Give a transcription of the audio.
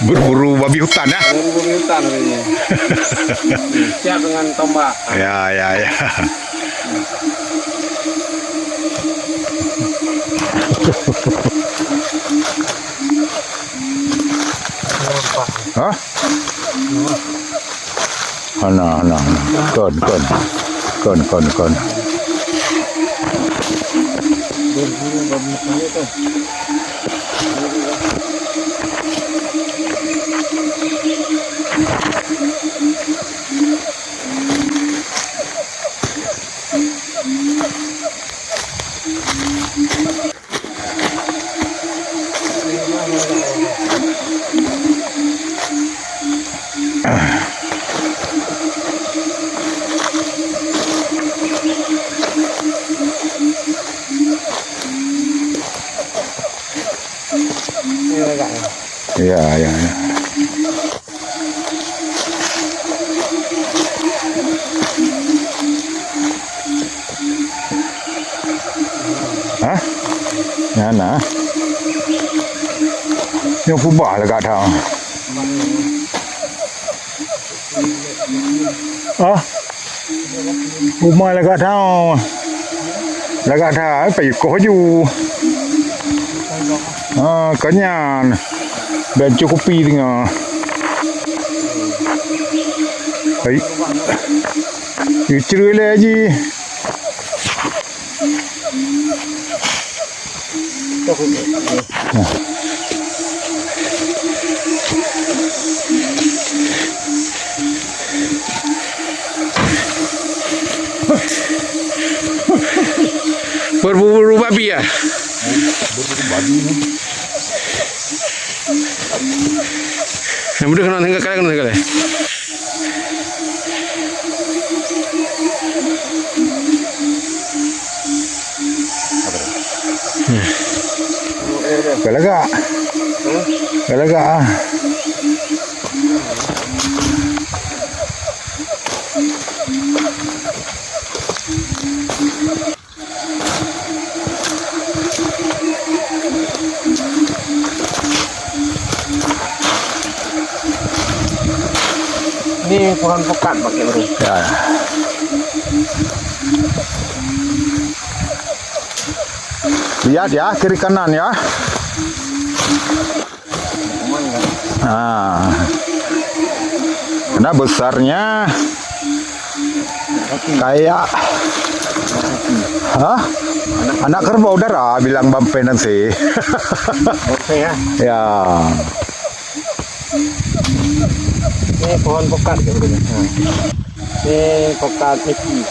Berburu babi hutan ya. Berburu hutan ini. Siap dengan tombak. Ya, ya, ya. Hah? Nah. Kon. Berburu babi hutan itu. Ya. Hah? Nah. Yang pubah lah kat dah. Pubah lah kat dah. Lah kat dah, pergi kau ju. Kenyan. Dan cukupi tengah. Baik. Cerai lah Haji. Berburu babi ya? Berburu babi ni. Yang mudah kena tengok kali. Galagak. Ini pohon pekat pakai bro. Ya. Lihat ya, kiri kanan ya. Karena besarnya kayak anak kerbau udara bilang Bampe nanti. Oke ya. Ya. Ini pohon pekat ya bro. Ini pekat iki.